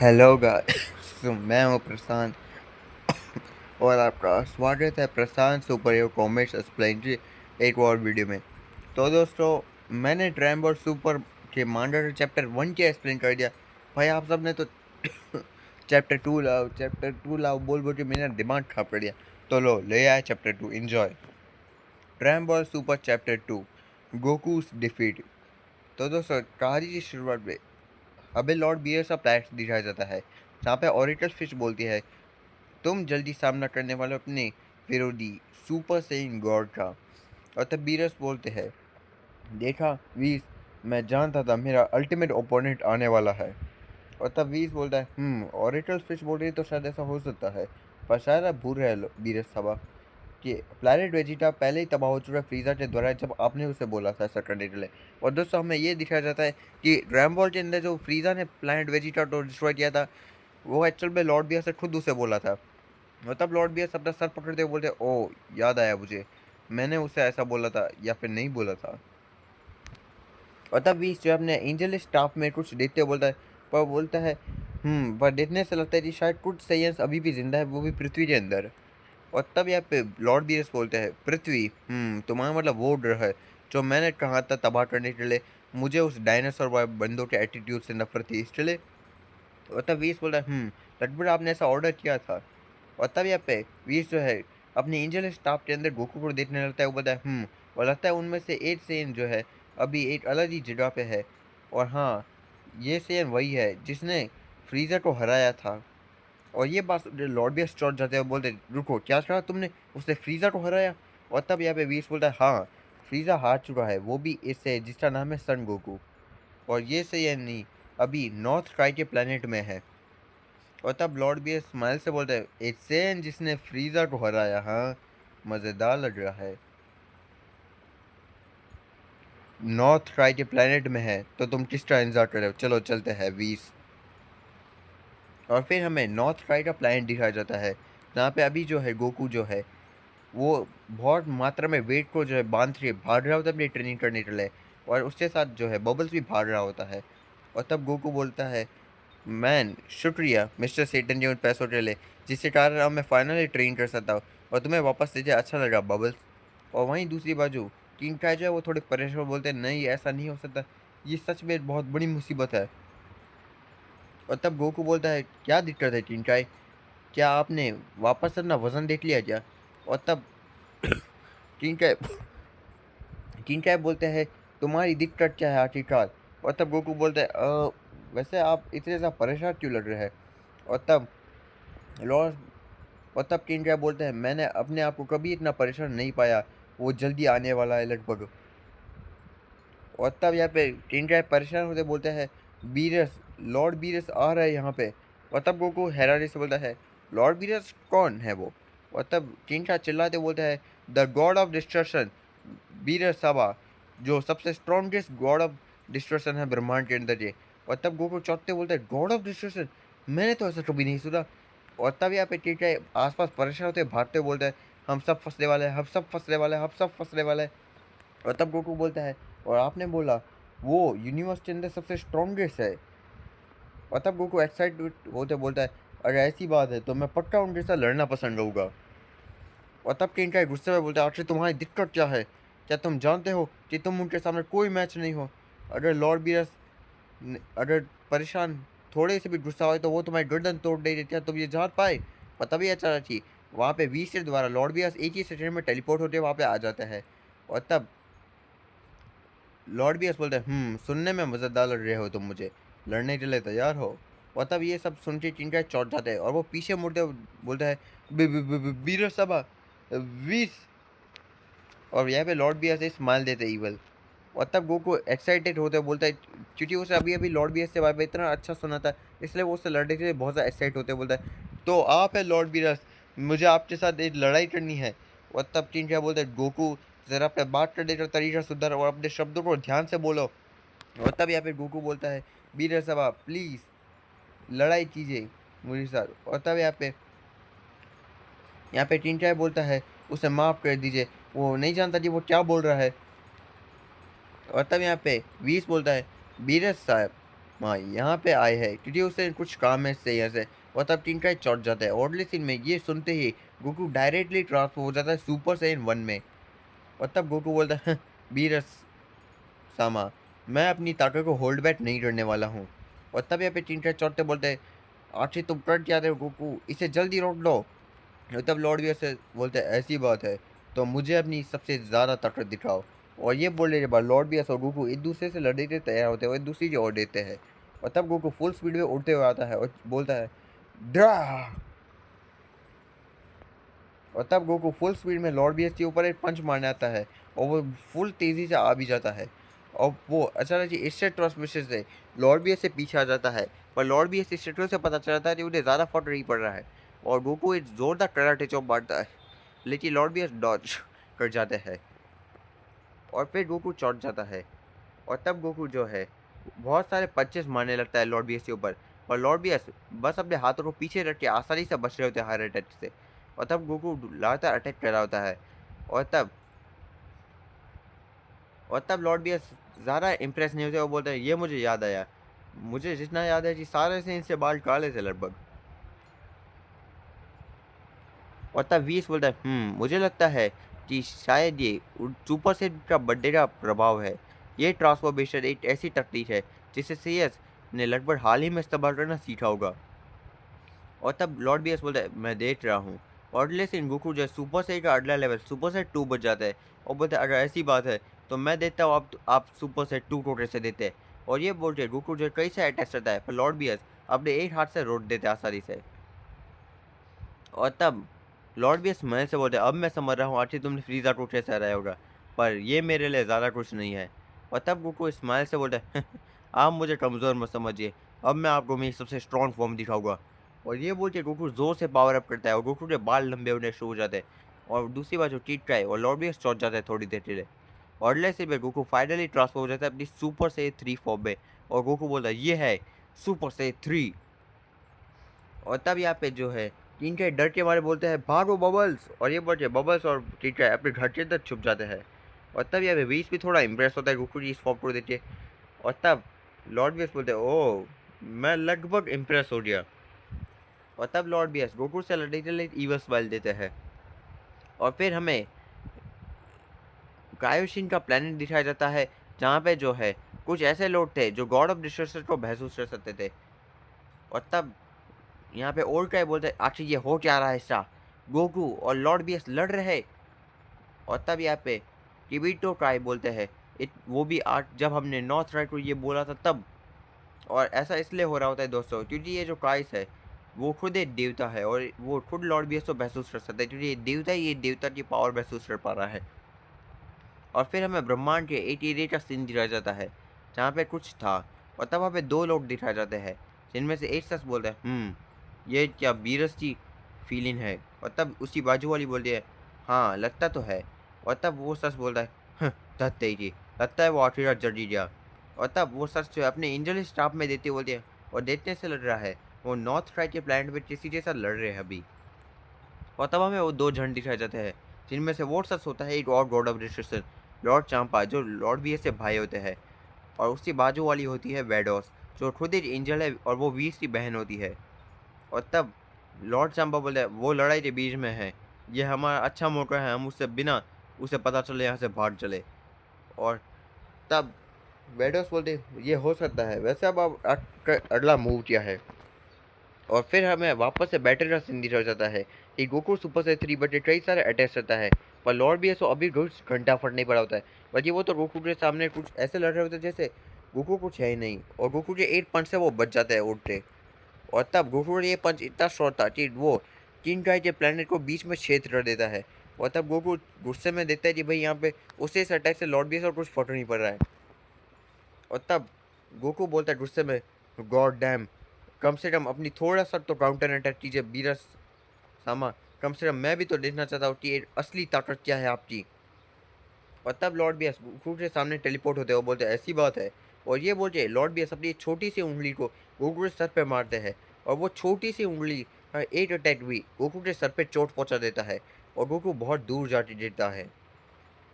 Hello guys मैं हूँ प्रशांत और आपका स्वागत है प्रशांत सुपर हीरो कॉमिक्स एक्सप्लेन की एक और वीडियो में। तो दोस्तों, मैंने ड्रैम बॉल सुपर के मांडर चैप्टर 1 के एक्सप्लेन कर दिया। भाई आप सब ने तो चैप्टर 2 लाओ बोल बोल के मेरा दिमाग खराब कर दिया। तो लो ले आया chapter 2, enjoy. Dragon Ball Super chapter 2, Goku's defeat. तो दोस्तों, कहानी की शुरुआत में हमें लॉर्ड बियर सा प्लैट दिखाया जाता है, जहाँ पे ओरेकल फिश बोलती है तुम जल्दी सामना करने वाले अपने विरोधी सुपर सेइन गॉड का। और तब बीरस बोलते हैं देखा वीस, मैं जानता था मेरा अल्टीमेट ओपोनेंट आने वाला है। और तब वीस बोलता है ओरेकल फिश बोल रही है तो शायद ऐसा हो सकता है, पर शायद आप भूल रहे हैं बीरस साहब कि प्लैनेट वेजिटा पहले ही तबाह हो चुका है फ्रीज़ा के द्वारा, जब आपने उसे बोला था ऐसा करने के लिए। और दोस्तों, हमें ये दिखाया जाता है कि ड्रैम बॉल के अंदर जो फ्रीज़ा ने प्लैनेट वेजिटा को डिस्ट्रॉय किया था, वो एक्चुअल में लॉर्ड बियर से खुद उसे बोला था। और तब लॉर्ड बियर्स अपना सर पकड़ते हुए बोलते ओ याद आया मुझे, मैंने उसे ऐसा बोला था या फिर नहीं बोला था। और तब बीस जो अपने एंजल स्टाफ में कुछ देखते हुए बोलता है, पर बोलता है पर देखने से लगता है कि शायद कुछ सेयंस अभी भी जिंदा है, वो भी पृथ्वी के अंदर। और तब यहाँ पे लॉर्ड बियर्स बोलते हैं पृथ्वी, तुम्हारा मतलब वो ग्रह है जो मैंने कहा था तबाह करने के लिए। मुझे उस डायनासोर वाले बंदों के एटीट्यूड से नफरत थी, इसलिए। और तब बीस बोलता है लगभग आपने ऐसा ऑर्डर किया था। और तब यहाँ पे वीर जो है अपने एंजल स्टाफ के अंदर गोकू को देखने लगता है। वो बोलता है और लगता है उनमें से एक सेन जो है अभी एक अलग ही जगह पे है। और हाँ, ये सेन वही है जिसने फ्रीजर को हराया था। और ये बात लॉर्ड भी चौंक जाते हैं, बोलते रुको क्या कहा तुमने, उसने फ्रीजर को हराया। और तब यहाँ पे वीस बोलता है हाँ, फ्रीजा हार चुका है, वो भी इससे जिसका नाम है सन गोकू। और ये सेन नहीं, अभी नॉर्थ स्काई के प्लेनेट में है। और तब लॉर्ड भी स्माइल से बोलता है एक सेन जिसने फ्रीजा को हराया, हाँ मजेदार लग रहा है। नॉर्थ स्काई के प्लेनेट में है तो तुम किस तरह इंतजार कर रहे हो, चलो चलते हैं 20। और फिर हमें नॉर्थ स्काई का प्लेनेट दिखाया जाता है, जहाँ पे अभी जो है गोकू जो है वो बहुत मात्रा में वेट को जो है बांध के भाग रहा होता है अपनी ट्रेनिंग करने के लिए। और उसके साथ जो है बबल्स भी भाग रहा होता है। और तब गोकू बोलता है मैन शुक्रिया मिस्टर सेटन जी उन पैसों के लिए, जिसके कारण अब मैं फाइनली ट्रेन कर सकता हूँ और तुम्हें वापस से जो अच्छा लगा बबल्स। और वहीं दूसरी बाजू किंग काय जो है वो थोड़े परेशान बोलते हैं नहीं ऐसा नहीं हो सकता, ये सच में बहुत बड़ी मुसीबत है। और तब गोकू बोलता है क्या दिक्कत है किंग काय, क्या आपने वापस अपना वजन देख लिया क्या। और तब किंग काय किंग काय बोलते हैं तुम्हारी दिक्कत क्या है आखिरकार। और तब गोकू बोलता है वैसे आप इतने ज़्यादा परेशान क्यों लग रहे हैं। और तब लॉर्ड और तब किंग क्या बोलते हैं मैंने अपने आप को कभी इतना परेशान नहीं पाया, वो जल्दी आने वाला है लगभग। और तब यहाँ पे किंग क्या परेशान होते बोलते हैं बीरस, लॉर्ड बीरस आ रहा है यहाँ पे। और तब गोकू हैरानी से बोलता है लॉर्ड बीरस कौन है वो। और तब किंग क्या चिल्लाते बोलते हैं the God of destruction, Beerus साबा, जो सबसे स्ट्रॉन्गेस्ट गॉड ऑफ डिस्ट्रक्शन है ब्रह्मांड के अंदर ये। और तब गोकू चौंकते बोलते हैं गॉड ऑफ डिस्ट्रक्शन, मैंने तो ऐसा कभी नहीं सुना। और तब यहाँ पे टीचर आसपास परेशान होते भागते बोलते हैं हम सब फंसने वाले हैं, हम सब फंसने वाले हैं, हम सब फंसने वाले हैं। और तब गोकू बोलता है और आपने बोला वो यूनिवर्स के अंदर सबसे स्ट्रॉन्गेस्ट है। और तब गोकू एक्साइटेड होते बोलता है अगर ऐसी बात है तो मैं पक्का उनके साथ लड़ना पसंद करूँगा। और तब किंग का गुस्से में बोलता है आखिर तुम्हारी दिक्कत क्या है, क्या तुम जानते हो कि तुम उनके सामने कोई मैच नहीं हो। अगर लॉर्ड बीरस अगर परेशान थोड़े से भी गुस्सा हो तो वो तुम्हारी गर्दन तोड़ देगी, क्या तुम ये जान पाए। और तभी अचानक ही वहाँ पे वी से द्वारा लॉर्ड बियर्स एक ही सेकंड में टेलीपोर्ट होते वहाँ पे आ जाता है। और तब लॉर्ड बियर्स बोलते हैं सुनने में मज़ेदार लग रहे हो तुम, मुझे लड़ने के लिए तैयार हो। और तब ये सब सुन के चिंका चौंक जाते हैं और वो पीछे मुड़ते हुए बोलता है बीरस सभा वीस। और यहाँ पे लॉर्ड बियर्स स्माइल देते इवल। और तब गोकू एक्साइटेड होते बोलता है क्योंकि उसे अभी अभी लॉर्ड बीएस से बारे में इतना अच्छा सुना था, इसलिए वो उससे लड़ने के लिए बहुत ज़्यादा एक्साइट होते बोलता है तो आप है लॉर्ड बीरस, मुझे आपके साथ एक लड़ाई करनी है। और तब टीन क्या बोलता है गोकू ज़रा अपने बात करने का तरीका सुधर और अपने शब्दों को ध्यान से बोलो। और तब यहाँ पे गोकू बोलता है बीरस साहब प्लीज़ लड़ाई कीजिए मुझे साथ। और तब यहाँ पे टीन क्या बोलता है उसे माफ़ कर दीजिए, वो नहीं जानता कि वो क्या बोल रहा है। और तब यहाँ पे वीस बोलता है बीरस साहब माँ यहाँ पे आए हैं क्योंकि उसे कुछ काम है सही से। और तब टीन का चौट जाता है। और अगले सीन में ये सुनते ही गोकू डायरेक्टली ट्रांसफर हो जाता है सुपर साइयन 1 में। और तब गोकू बोलता है, बीरस सामा, मैं अपनी ताकत को होल्ड बैक नहीं करने वाला हूँ। और तब यहाँ पे टीन का चौथे बोलते हैं, आखिर तुम कर क्या रहे हो गोकू, इसे जल्दी रोक लो। और तब लॉर्ड भी ऐसे बोलते हैं, ऐसी बात है तो मुझे अपनी सबसे ज़्यादा ताकत दिखाओ। और ये बोलने के बाद लॉर्ड भी और गोकू एक दूसरे से लड़ने के लिए तैयार होते हैं और एक दूसरे की ओर देते हैं। और तब गोकू फुल स्पीड में उड़ते हुए आता है और बोलता है, ड्रा। और तब गोकू फुल स्पीड में लॉर्ड बीएस के ऊपर एक पंच मारने आता है और वो फुल तेज़ी से आ भी जाता है। और वो अचानक ही इंस्टेंट ट्रांसमिशन से लॉर्ड बीएस से पीछे आ जाता है। पर लॉर्ड बीएस इस शटल से पता चलता है कि उन्हें ज़्यादा फर्क नहीं पड़ रहा है और गोकू एक जोरदार कराटे चॉप मारता है, लेकिन लॉर्ड बीएस डॉज कर जाते हैं और फिर गोकू चौंक जाता है। और तब गोकू जो है बहुत सारे पंचेस मारने लगता है लॉर्ड बीएस के ऊपर। और लॉर्ड बीएस बस अपने हाथों को पीछे रख के आसानी से बच रहे होते हैं हर अटैक से। और तब गोकू लगातार अटैक कर रहा होता है। और तब लॉर्ड बीएस ज़्यादा इम्प्रेस नहीं होते। वो बोलते हैं, ये मुझे याद आया, मुझे जितना याद है कि सारे से इनसे बाल काले थे लगभग। और तब वीस बोलता है, मुझे लगता है कि शायद ये सुपर सेट का बर्थडे का प्रभाव है। ये ट्रांसफॉर्मेशन एक ऐसी तकनीक है जिसे सीएस ने लगभग हाल ही में इस्तेमाल करना सीखा होगा। और तब लॉर्ड बीएस बोलता है, मैं देख रहा हूँ। और अगले से गोकू जो है सुपर सेट का अगला लेवल सुपर सेट 2 बच जाता है और बोलता है, अगर ऐसी बात है तो मैं देता हूँ, आप सुपर सेट 2 को कैसे देते हैं। और ये बोल के गोकू जो है कई से अटैक करता है पर लॉर्ड बीएस अपने एक हाथ से रोक देते हैं आसानी से। और तब लॉर्ड भी स्माइल से बोलते, अब मैं समझ रहा हूँ आखिर तुमने फ्रीज़ा को कैसे हराया होगा, पर ये मेरे लिए ज़्यादा कुछ नहीं है। और तब गोकू स्माइल से बोलता है, आप मुझे कमज़ोर मत समझिए, अब मैं आपको मेरी सबसे स्ट्रॉन्ग फॉर्म दिखाऊंगा। और ये बोल के गोकू जोर से पावर अप करता है और गोकू के बाल लंबे होने शुरू हो जाते हैं। और दूसरी बात जो टीट का है और लॉर्ड भी चौंक जाता है थोड़ी देर के लिए। और अगले से गोकू फाइनली ट्रांसफर हो जाता है अपनी सुपर से 3 फॉर्म में। और गोकू बोलता है, ये है सुपर से 3। और तब यहाँ पे जो है टीन के डर के मारे बोलते हैं, भागो बबल्स। और ये बोलते हैं बबल्स और टीन का अपने घर के अंदर छुप जाते हैं। और तब यहाँ पे बीस भी थोड़ा इंप्रेस होता है गोकू की इस फॉर्म को देख के। और तब लॉर्ड बीएस बोलते हैं, ओह मैं लगभग इंप्रेस हो गया। और तब लॉर्ड बीएस गोकू से लड़ने के लिए ईवल स्माइल देते हैं। और फिर हमें कायोशिन का प्लेनेट दिखाया जाता है जहाँ पे जो है कुछ ऐसे लोग थे जो गॉड ऑफ डिस्ट्रक्शन को महसूस कर सकते थे। और तब यहाँ पे ओल्ड काय बोलते हैं, आखिर ये हो क्या रहा है इसका, गोकू और लॉर्ड बीएस लड़ रहे। और तब यहाँ पे किबिटो काय बोलते हैं, वो भी आज जब हमने नॉर्थ राइट को ये बोला था तब। और ऐसा इसलिए हो रहा होता है दोस्तों क्योंकि ये जो काइस है वो खुद एक देवता है और वो खुद लॉर्ड बीएस को महसूस कर सकता है क्योंकि ये देवता ही ये देवता की पावर महसूस कर पा रहा है। और फिर हमें ब्रह्मांड के एक एरिया का सीन दिखाया जाता है जहाँ पे कुछ था। और तब वहाँ पे दो लोग दिखाए जाते हैं जिनमें से एक शख्स बोलता है, ये क्या बीरस की फीलिंग है। और तब उसकी बाजू वाली बोलती है, हाँ लगता तो है। और तब वो शख्स बोलता है, धत तेजी, लगता है वो आखिर जड़ ही गया। और तब वो शख्स जो है अपने एंजल स्टाफ में देते बोलती है, और देखने से लग रहा है वो नॉर्थ साइड के प्लानट में किसी के साथ लड़ रहे हैं अभी। और तब हमें वो दो झंड दिखाए जाते हैं जिनमें से वो शख्स होता है एक और God of destruction Lord Champa जो लॉर्ड बीएस से भाई होते हैं। और उसकी बाजू वाली होती है वेडोस जो खुद एक एंजल है और वो वीस की बहन होती है। और तब लॉर्ड चांपा बोलते हैं, वो लड़ाई के बीच में है, ये हमारा अच्छा मौका है, हम उससे बिना उसे पता चले यहाँ से भाग चले। और तब वेडोस बोलते, ये हो सकता है, वैसे अब आप आपका अगला मूव क्या है। और फिर हमें वापस से बैटल का सीन दिखाया जाता है कि गोकू सुपर से 3 बटे कई सारे अटैक्स करता है पर लॉर्ड भी ऐसा अभी कुछ घंटा फट नहीं पड़ा होता है। बल्कि वो तो गोकू के सामने कुछ ऐसे लड़ रहे होते हैं जैसे गोकू कुछ है ही नहीं और गोकू के एक पंच से वो बच जाता है उड़ते। और तब गोकू का ये पंच इतना शॉर्ट था कि वो किंग गाय के प्लेनेट को बीच में छेद कर देता है। और तब गोकू गुस्से में देता है कि भाई यहाँ पे उसे इस अटैक से लॉर्ड भी और कुछ फर्क नहीं पड़ रहा है। और तब गोकू बोलता है गुस्से में, गॉड डैम, कम से कम अपनी थोड़ा सा तो काउंटर अटैक कीजिए बीरस सामा, कम से कम मैं भी तो देखना चाहता हूँ कि ये असली ताकत क्या है आपकी। और तब लॉर्ड बीएस गोकू के सामने टेलीपोर्ट होते हैं और बोलते हैं, ऐसी बात है। और ये बोलते लॉर्ड बीएस अपनी एक छोटी सी उंगली को गोकू के सर पे मारते हैं और वो छोटी सी उंगली का एक अटैक भी गोकू के सर पे चोट पहुंचा देता है और गोकू बहुत दूर जा देता है।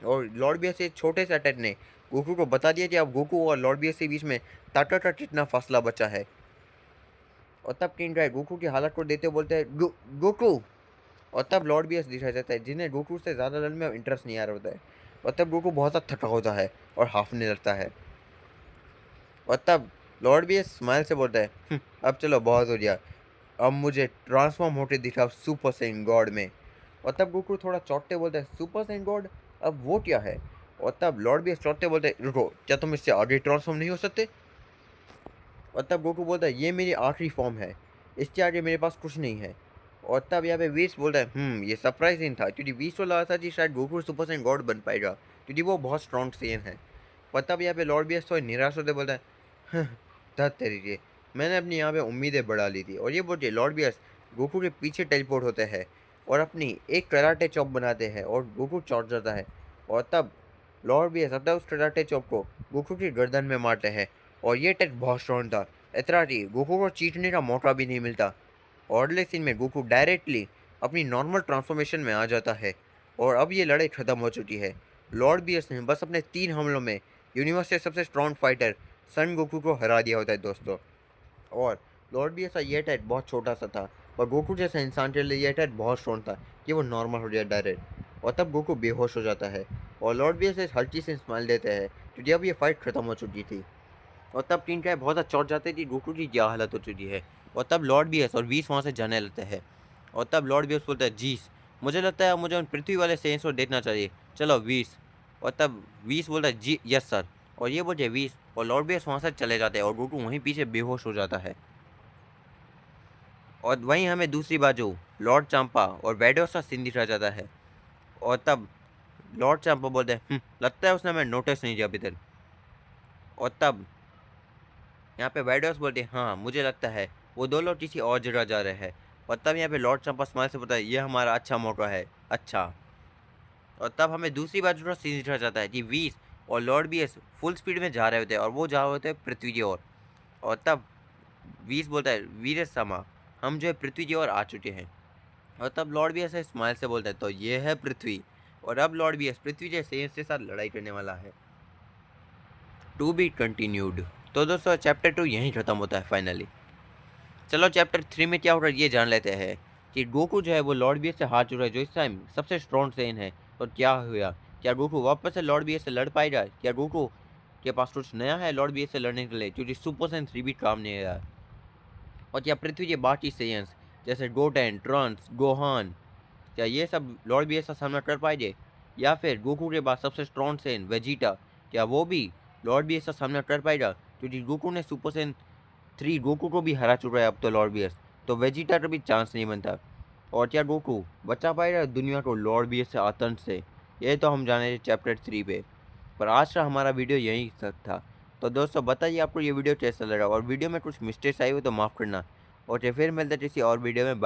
और लॉर्ड बीएस एक छोटे से अटैक ने गोकू को बता दिया कि अब गोकू और लॉर्ड बीएस के बीच में तट इतना फासला बचा है। और तब टीन गाय गोकू की हालत को देते हुए बोलते हैं गोकू। और तब लॉर्ड बीएस दिखाया जाता है जिन्हें गोकू से ज़्यादा लड़ने में इंटरेस्ट नहीं आ रहा होता है। और तब गोकू बहुत ज़्यादा थका होता है और हाफने लगता है। और तब लॉर्ड बीएस स्माइल से बोलता है अब चलो बहुत हो गया, अब मुझे ट्रांसफॉर्म होकर दिखाओ सुपर सैयन गॉड में। और तब गोकू थोड़ा चौंकते बोलता है सुपर सैयन गॉड, अब वो क्या है? और तब लॉर्ड बीएस चौंकते बोलते हैं रुको, क्या तुम इससे आगे ट्रांसफॉर्म नहीं हो सकते? और तब गोकू बोलता है ये मेरी आखिरी फॉर्म है, इसके आगे मेरे पास कुछ नहीं है। और तब यहाँ पे वीस बोलता है ये सरप्राइजिंग था क्योंकि वीस को लगा था कि शायद गोकू सुपर सैयन गॉड बन पाएगा क्योंकि वो बहुत स्ट्रॉन्ग सेन है। पर तब यहाँ पे लॉर्ड बीएस थोड़ा निराश होते बोलता है धत तरीके, मैंने अपनी यहाँ पे उम्मीदें बढ़ा ली थी। और ये बोलते लॉर्ड बीएस गोकू के पीछे टेलीपोर्ट होते हैं और अपनी एक कराटे चॉप बनाते हैं और गोकू चौंक जाता है। और तब लॉर्ड बीएस अपना उस कराटे चॉप को गोकू की गर्दन में मारते हैं और ये टेक बहुत स्ट्रॉन्ग था, इतना कि गोकू को चीटने का मौका भी नहीं मिलता। और अगले सीन में गोकू डायरेक्टली अपनी नॉर्मल ट्रांसफॉर्मेशन में आ जाता है और अब ये लड़ाई खत्म हो चुकी है। लॉर्ड बीएस ने बस अपने 3 हमलों में यूनिवर्स के सबसे स्ट्रॉन्ग फाइटर सन गोकू को हरा दिया होता है दोस्तों। और लॉर्ड बीएस का ये अटैक बहुत छोटा सा था पर गोकू जैसे इंसान के लिए ये अटैक बहुत स्ट्रॉन्ग था कि वो नॉर्मल हो गया डायरेक्ट। और तब गोकू बेहोश हो जाता है और लॉर्ड बीएस एक हल्की से स्माइल देते हैं क्योंकि अब ये फाइट खत्म हो चुकी थी। और तब टीन काय बहुत चौंक जाते हैं कि गोकू की क्या हालत हो चुकी है। और तब लॉर्ड बीएस और वीस वहाँ से जाने लगते हैं। और तब लॉर्ड बीएस बोलता है जीस, मुझे लगता है मुझे उन पृथ्वी वाले सेंस को देखना चाहिए, चलो वीस। और तब वीस बोलता है जी यस सर। और ये बोलते वीस और लॉर्ड बीएस वहाँ से चले जाते हैं और गोकू वहीं पीछे बेहोश हो जाता है। और वहीं हमें दूसरी बाजू लॉर्ड चांपा और वेडोस का सीन दिखाया जाता है। और तब लॉर्ड चांपा बोलते हैं लगता है उसने हमें नोटिस नहीं किया अभी तक। और तब यहाँ पे वेडोस बोलते हैं हाँ मुझे लगता है वो दो लोग किसी और जगह जा रहे हैं। और तब यहाँ पे लॉर्ड चंपा स्माइल से बोलता है ये हमारा अच्छा मौका है, अच्छा। और तब हमें दूसरी बाजू का सीन दिखाया जाता है कि वीस और लॉर्ड बीएस फुल स्पीड में जा रहे होते हैं और वो जा रहे होते हैं पृथ्वी की ओर। और तब वीस बोलता है वीर समा, हम जो है पृथ्वी की ओर आ चुके हैं। और तब लॉर्ड बीएस स्माइल से बोलता है तो ये है पृथ्वी। और अब लॉर्ड बीएस पृथ्वी के सेंस के साथ लड़ाई करने वाला है। To be continued. तो दोस्तों चैप्टर 2 यहीं ख़त्म होता है फाइनली। चलो चैप्टर 3 में क्या हो रहा है ये जान लेते हैं कि गोकू जो है वो लॉर्ड बीएस से हार चुका है जो इस टाइम सबसे स्ट्रॉन्ग सेन है। तो क्या हुआ, क्या गोकू वापस से लॉर्ड बीएस से लड़ पाएगा? क्या गोकू के पास कुछ नया है लॉर्ड बीएस से लड़ने के लिए, क्योंकि सुपर सेन 3 भी काम नहीं आया? और क्या पृथ्वी के बाकी सेयंस जैसे गोटेन, ट्रांस, गोहान, क्या ये सब लॉर्ड बीएस का सामना कर पाएंगे? या फिर गोकू के बाद सबसे स्ट्रॉन्ग सेन वेजिटा, क्या वो भी लॉर्ड बीएस का सामना कर पाएगा? क्योंकि गोकू ने सुपर सेन 3 गोकू को भी हरा चुका है अब तो लॉर्ड बीएस, तो वेजिटा का भी चांस नहीं बनता। और क्या गोकू बचा पाएगा दुनिया को लॉर्ड बीएस से आतंक से? ये तो हम जाने चैप्टर 3 पे। पर आज का हमारा वीडियो यहीं तक था। तो दोस्तों बताइए आपको ये वीडियो कैसा लगा और वीडियो में कुछ मिस्टेक्स आई हो तो माफ़ करना। और फिर मिलते हैं किसी और वीडियो में। बाय।